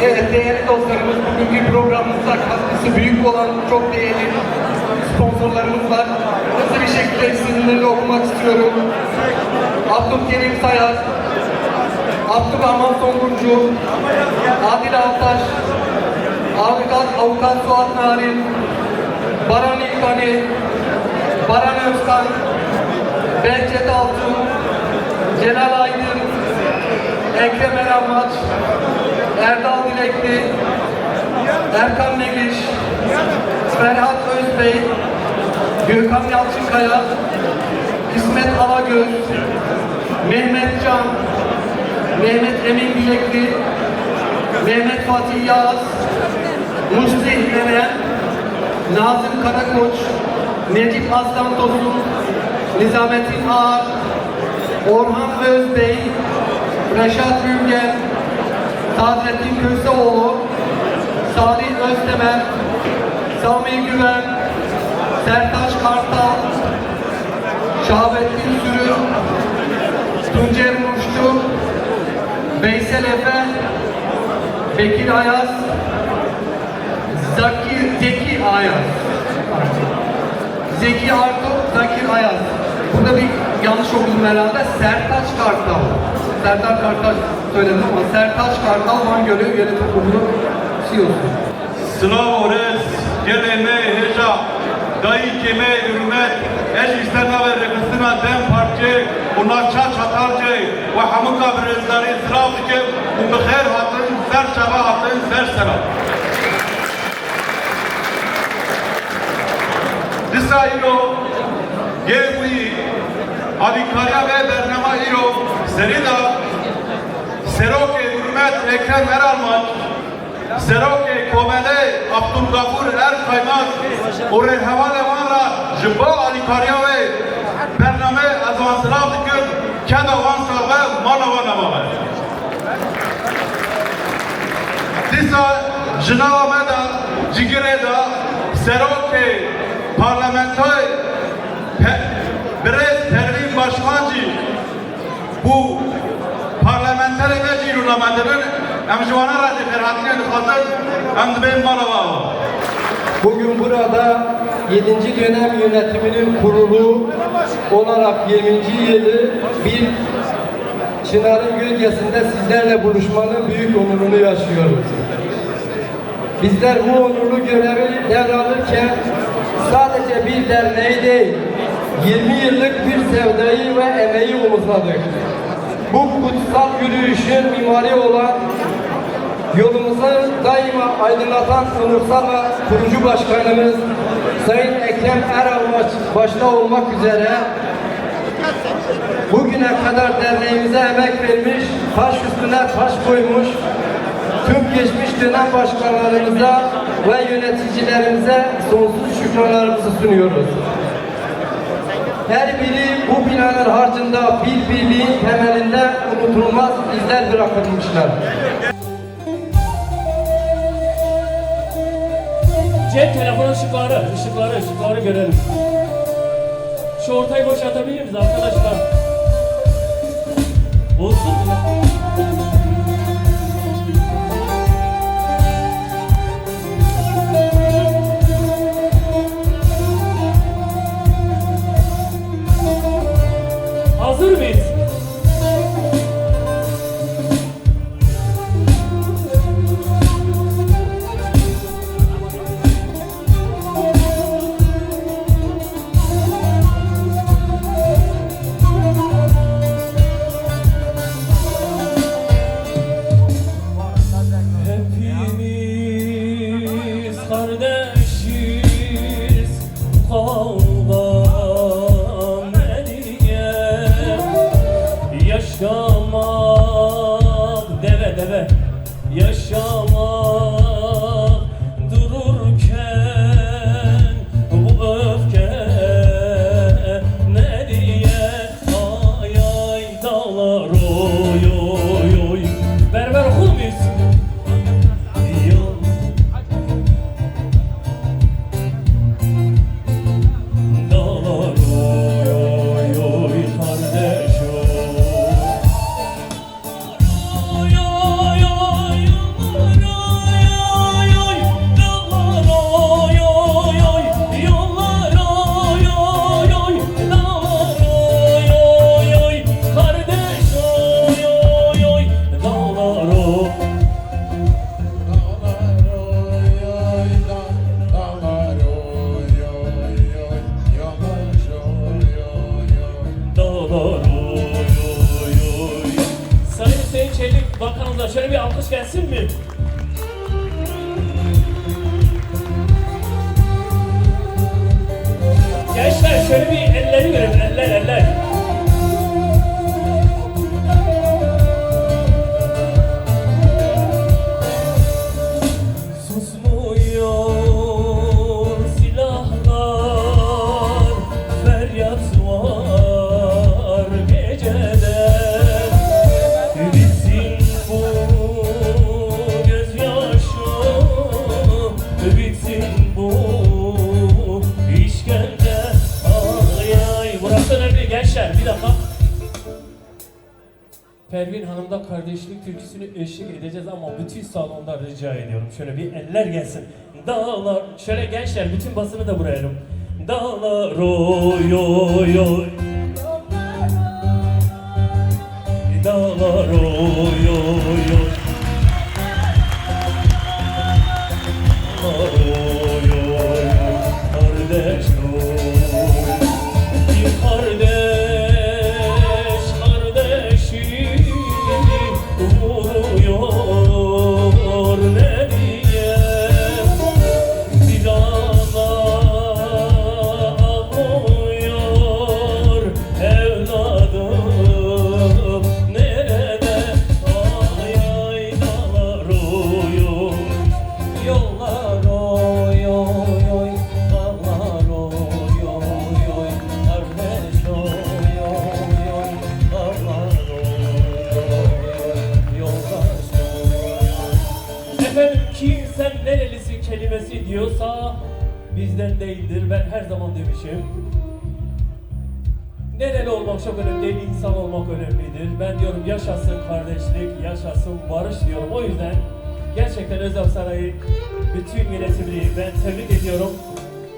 Evet değerli dostlarımız, bugünkü programımızda katkısı büyük olan çok değerli sponsorlarımız var. Hızlı bir şekilde isimlerini okumak istiyorum. Abdülkerim Sayar, Abdurrahman Songurcu, Adil Altaş, Avukat Suat Narin, Baran İlkani, Baran Özkan, Behçet Altun, Celal Aydın, Ekrem Eranmaç, Erdal Dilekli, Erkan Negiş, Ferhat Özbey, Gökhan Yalçınkaya, İsmet Alagöz, Mehmet Can, Mehmet Emin Bilekli, Mehmet Fatih Yağız, Musti Eren, Nazım Karakoç, Necip Aslan Tosun, Nizamettin Ağar, Orhan Özbey, Reşat Ülgen, Sadrettin Köseoğlu, Salih Öztemer, Sami Güven, Sertaç Kartal, Şahabettin Sürü, Tuncer Muştu, Veysel Efe, Bekir Ayaz, Zeki Ayaz, Zeki Artuk, Zakir Ayaz. Burada bir yanlış okudum herhalde. Sertaç Kartal. Serdar Kartal söyledim ama Sertaç Kartal Van Gölü Yönetim Kurulu CEO'su. Slavores, geleme, heja, dayı keme, hürmet, eş istana ve rekısına dem parçe, unarça çatarce ve hamuka brezleri sırav dike, umbeher hatın, ser çaba hatın, ser selam. Disa ilo, yevi, alikarya ve bernama ilo, serida, seroke hürmet, Ekrem Eralmaç, Seroke Komede Abdülgafur Erkaymaz Orel Havale Vanra Jibba Ali Karyave Bername Azvansılav Dikir Keda Vansa ve Manava Namava Disa Jinava Meda Cigireda Seroke Parlamentoy Brez Pervin Başkancı bu parlamenter mecliruna mendebin emcivana razı ferhatine nükhazır emdibin marava. Bugün burada 7. dönem yönetiminin kurulu olarak 20. yılı bir çınarın gölgesinde sizlerle buluşmanın büyük onurunu yaşıyoruz. Bizler bu onurlu görevi devralırken sadece bir derneği değil, 20 yıllık bir sevdayı ve emeği omuzladık. Bu kutsal yürüyüşün mimari olan yolumuzu daima aydınlatan onursal ve kurucu başkanımız Sayın Ekrem Eralmaç başta olmak üzere bugüne kadar derneğimize emek vermiş, taş üstüne taş koymuş tüm geçmiş dönem başkanlarımıza ve yöneticilerimize sonsuz şükranlarımızı sunuyoruz. Her biri bu binanın harcında bir birliğin temelinde unutulmaz izler bırakılmışlar. Cep telefonu ışıkları görelim. Şu ortayı boşaltabilir miyiz arkadaşlar? Olsun mu? Hazır mıyız? Hepimiz kardeşiz, kavgam eliye yaşamak deve yaşamak dururken bu öfke ne diye ay ay dağlar oy oy oy berber okur muyuz? Oy oy oy oy Arkadaşlar şöyle bir alkış gelsin mi? Gençler şöyle bir elleri görelim. Eller. Susmuyor silahlar, feryat var gecede. Bitsin bu gözyaşı, bitsin bu işkence. Ay ay, burası önemli gençler, bir dakika. Pervin Hanım'da kardeşlik türküsünü eşlik edeceğiz ama bütün salonda rica ediyorum. Şöyle bir eller gelsin. Dağlar, şöyle gençler bütün basını da buraya alın. Dağlar oy oy oy. Dağlar oy oy oy. Dağlar oy oy oy. Kardeş oy. Bir kardeş kardeşi vuruyor ne diye. Bir ana ağlıyor evladım nerede? Ay ay dağlar oy oy. Yollar oy oy oy. Dağlar oy oy oy. Kardeş oy oy oy. Dağlar oy oy. Yoldaş oy oy. Efendim kim sen nerelisin kelimesi diyorsa bizden değildir. Ben her zaman demişim. Nereli olmak çok önemli değil, insan olmak önemlidir. Ben diyorum yaşasın kardeşlik, yaşasın barış diyorum. O yüzden gerçekten Özal Sarayı bütün yönetimini ben tebrik ediyorum.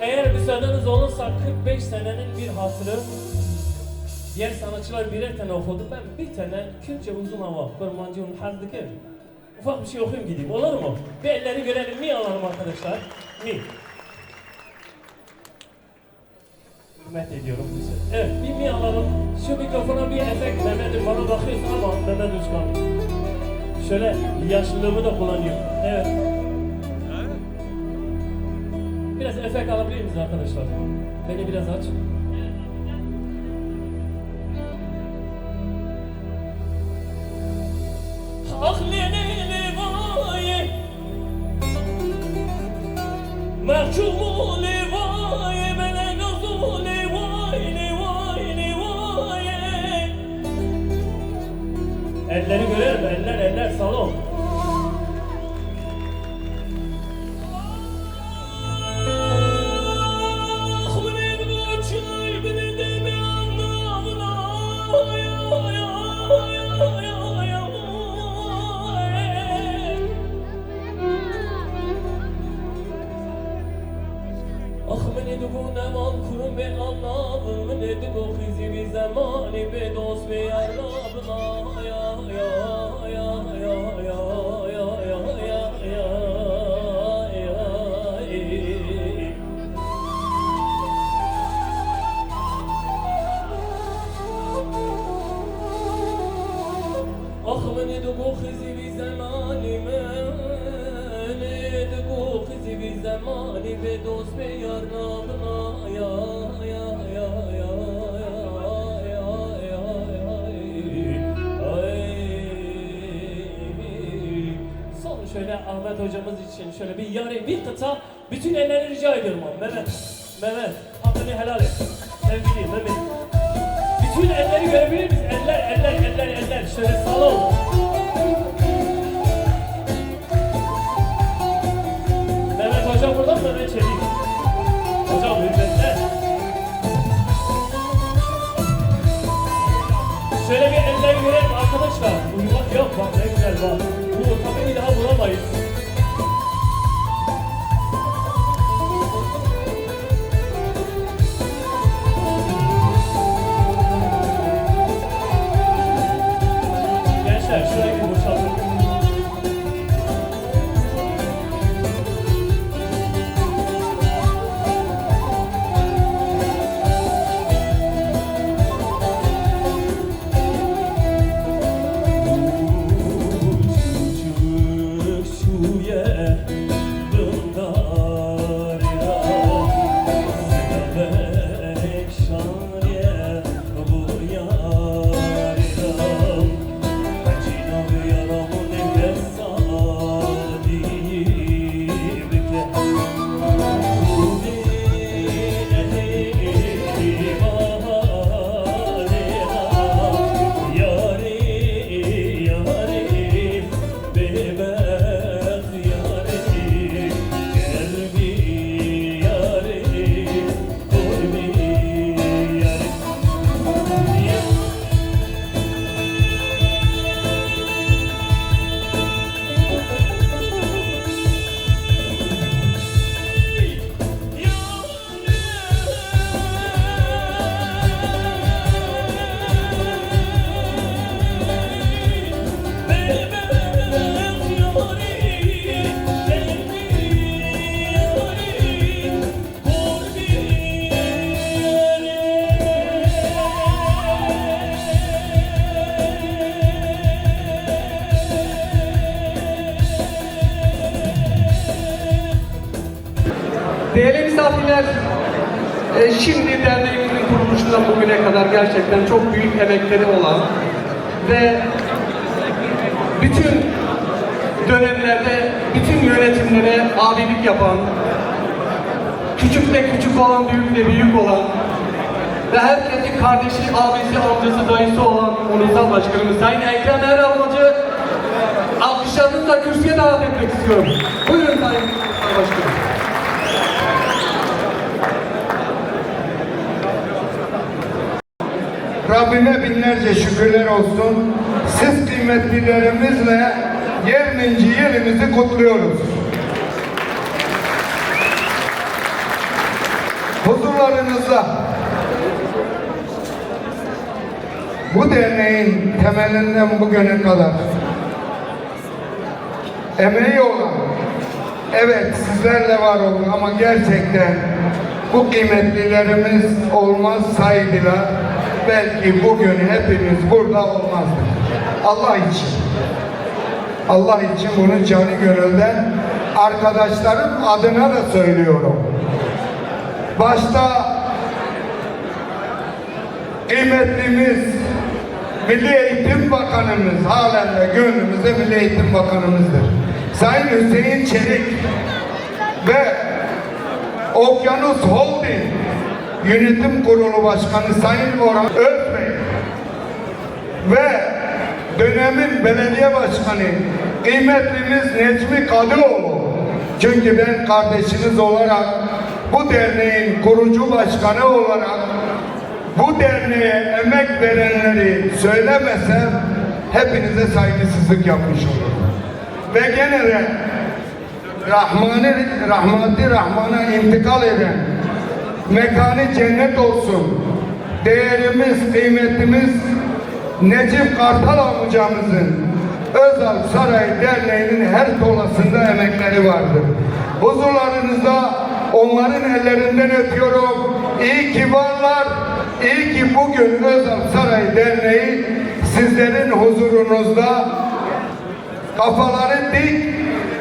Eğer müsaadeniz olursa 45 senenin bir hatırı, diğer sanatçılar birer tane okudu. Ben bir tane Kürtçe uzun hava, Kurmancı'nın hazdıkı. Ufak bir şey okuyayım gideyim, olur mu? Bir elleri görelim, mi alalım arkadaşlar? Mi? Hürmet ediyorum size. Evet, bir mi alalım. Şu mikrofona bir efekt, Mehmet'im bana bakıyorsun ama Mehmet Özkan. Şöyle yaşlılığımı da kullanıyorum. Evet. Biraz efekt alabilir miyiz arkadaşlar? Beni biraz aç. Ah lelele vay, mahcumu levay, bele nazu levay, levay, levay. Elleri görelim, eller salon. به دوست بیارابنا یا یا یا یا یا یا یا یا یا آخ من دو خزی بی زمانی من دو خزی بی زمانی به دوست بیارابنا یا یا یا یا şöyle Ahmet hocamız için şöyle bir yarı bir kıta bütün elleri rica ediyorum abi. Mehmet hakkını helal et. Sevgili Mehmet. Bütün elleri görebilir miyiz? Eller. Şöyle salon. Mehmet hocam burada mı? Mehmet Çelik. Hocam hürmetler. Şöyle bir elleri görelim arkadaşlar. Uyumak yok bak ne güzel bak. Bu tabii bir daha bulamayız. Gençler şurayı bir boşaltın. Değerli misafirler, şimdi derneğimizin kuruluşundan bugüne kadar gerçekten çok büyük emekleri olan ve bütün dönemlerde bütün yönetimlere abilik yapan, küçükte küçük olan, büyükte büyük olan ve herkesin kardeşi, abisi, amcası, dayısı olan Ulusal Başkanımız Sayın Ekrem Eralmacı, alkışlarınızla kürsüye davet etmek istiyorum. Buyurun Sayın Ulusal Başkanım. Rabbime binlerce şükürler olsun. Siz kıymetlilerimizle 20. yılımızı kutluyoruz. Huzurlarınızda bu derneğin temelinden bugüne kadar emeği olan, evet sizlerle var oldu ama gerçekten bu kıymetlilerimiz olmazsaydılar belki bugün hepimiz burada olmazdık. Allah için bunu canı gönülden arkadaşlarım adına da söylüyorum. Başta kıymetlimiz Milli Eğitim Bakanımız, halen de gönlümüzde Milli Eğitim Bakanımızdır. Sayın Hüseyin Çelik ve Okyanus Holding Yönetim Kurulu Başkanı Sayın Orhan Özbey ve dönemin belediye başkanı kıymetlimiz Necmi Kadıoğlu, çünkü ben kardeşiniz olarak bu derneğin kurucu başkanı olarak bu derneğe emek verenleri söylemesem hepinize saygısızlık yapmış olurum. Ve gene de Rahman'a intikal eden, mekanı cennet olsun, değerimiz, kıymetimiz Necip Kartal amcamızın Özal Saray Derneği'nin her tolasında emekleri vardır. Huzurlarınızda onların ellerinden öpüyorum. İyi ki varlar, iyi ki bugün Özal Saray Derneği sizlerin huzurunuzda kafaları dik,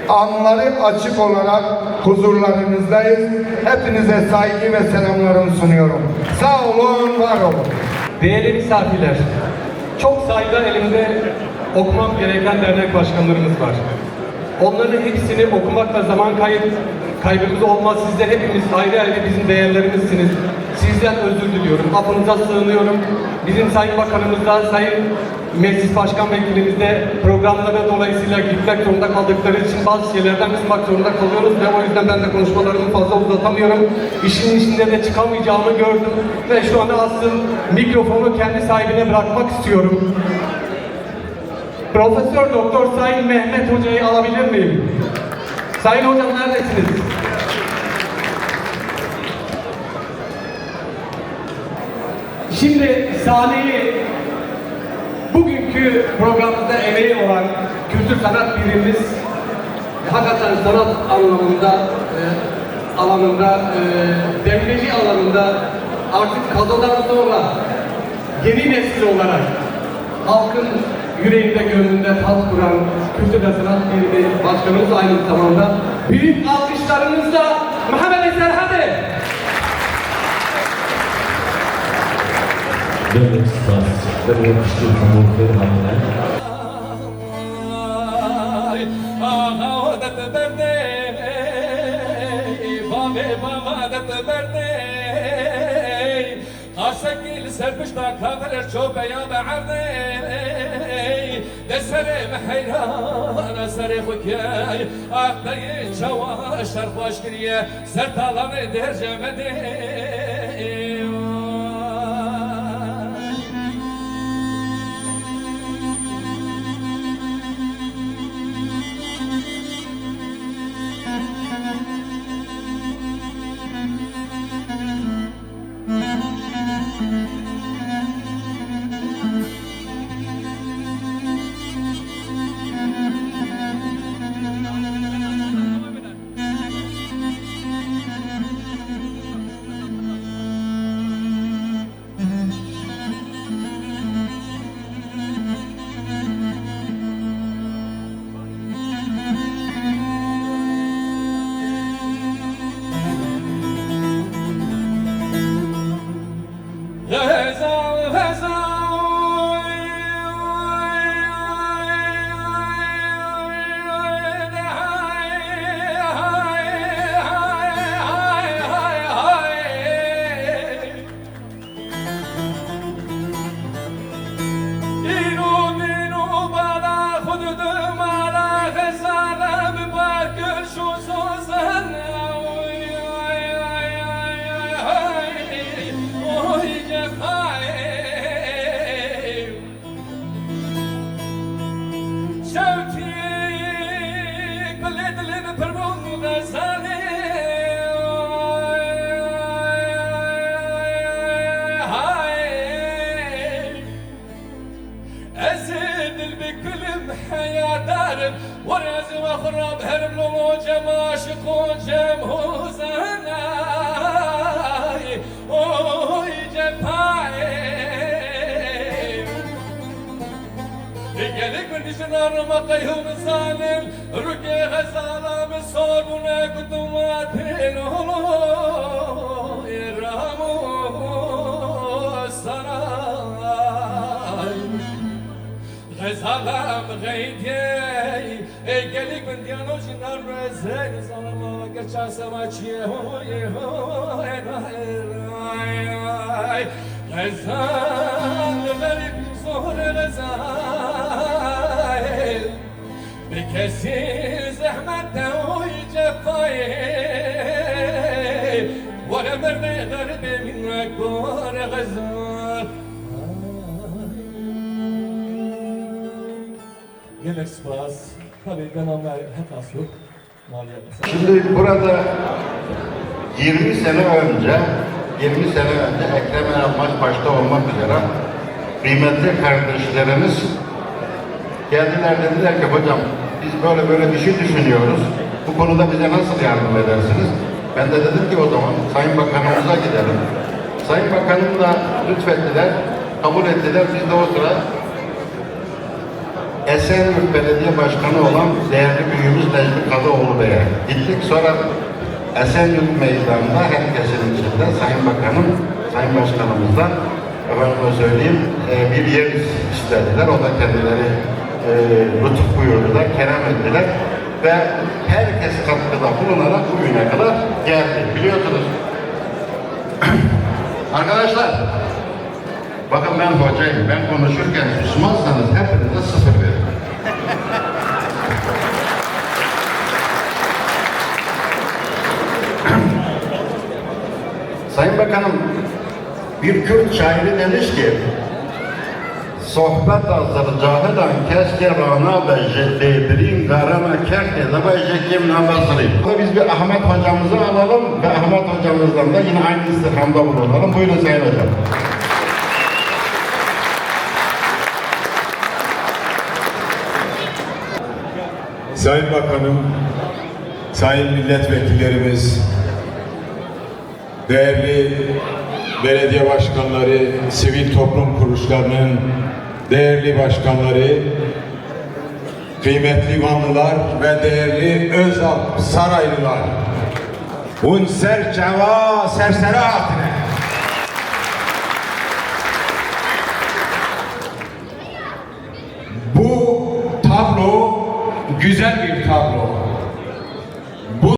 alnları açık olarak huzurlarınızdayız. Hepinize saygı ve selamlarımı sunuyorum. Sağ olun, var olun. Değerli misafirler, çok sayıda elimde okumam gereken dernek başkanlarımız var. Onların hepsini okumakla zaman kaybımız olmaz. Sizler hepimiz ayrı ayrı bizim değerlerimizsiniz. Sizden özür diliyorum. Affınıza sığınıyorum. Bizim Sayın Bakanımızdan, Sayın Meclis Başkan Vekilimiz de programlara dolayısıyla gitmek zorunda kaldıkları için bazı şeylerden kısmak zorunda kalıyoruz ve o yüzden ben de konuşmalarımı fazla uzatamıyorum. İşin içinde de çıkamayacağımı gördüm ve şu anda asıl mikrofonu kendi sahibine bırakmak istiyorum. Profesör Doktor Sayın Mehmet Hoca'yı alabilir miyim? Sayın Hocam neredesiniz? Şimdi Salih'i bugünkü programımızda emeği olan kültür sanat birimimiz hakikaten sanat alanında, devreci alanında artık kazadan sonra yeni nesil olarak halkın yüreğinde, gönlünde tat kuran kültür ve sanat birimi başkanımız aynı zamanda büyük alkışlarınızla Muhammed Serhadi. Devlet Stas, Devlet Kışkır Kamurları Hamile. قاسكيل سربشتا كافر الشوبة يا بعردي دسري محيرا أنا سري خكاي أخدي شوا الشرف واشكرية سرطالاني در جمدي نازم أخرب هرب لو جم عاشق جم هوزناي أوي جفاي Gelip dişinden makayım zalim Rüke gazalım soruna kutumatin İrhamu saray Gazalım gaydiye Gelip diyano jinar rezen Zalama geçer semaçiye Gazal garip zor gazal Bekesi zahmette oy cefayı Valla merve garbe minnek kore gazal Gelek spas. Tabii ben onlar hep asıl. Maliye. Şimdi burada 20 sene önce Ekrem Eralmaç başta olmak üzere kıymetli kardeşlerimiz geldiler, dediler ki hocam biz böyle bir şey düşünüyoruz. Bu konuda bize nasıl yardım edersiniz? Ben de dedim ki o zaman Sayın Bakanımıza gidelim. Sayın Bakanım da lütfettiler, kabul ettiler. Biz de o sıra Esenyurt Belediye Başkanı olan değerli büyüğümüz Necmi Kadıoğlu Bey'e gittik. Sonra Esenyurt Meydanı'nda herkesin içinde Sayın Bakanım, Sayın Başkanımızdan efendime söyleyeyim bir yer istediler. O da kendileri lütuf buyurdular, kerem ettiler ve herkes katkıda bulunarak bugüne kadar geldi. Biliyorsunuz arkadaşlar, bakın ben hocayım, ben konuşurken susmazsanız hepinize 0 veririm. Sayın Bakanım, bir Kürt şairi demiş ki sohbet azdır cahidan keşke rana ve jeddebirin garana kerke da ve jekim namazırıyım. Biz bir Ahmet hocamızı alalım ve Ahmet hocamızdan da yine aynı istirhamda bulunalım. Buyurun Sayın Hocam. Sayın Bakanım, sayın milletvekillerimiz, değerli belediye başkanları, sivil toplum kuruluşlarının değerli başkanları, kıymetli Vanlılar ve değerli Özalp Saraylılar, unser ceva serseri hatine. Bu tablo güzel bir tablo.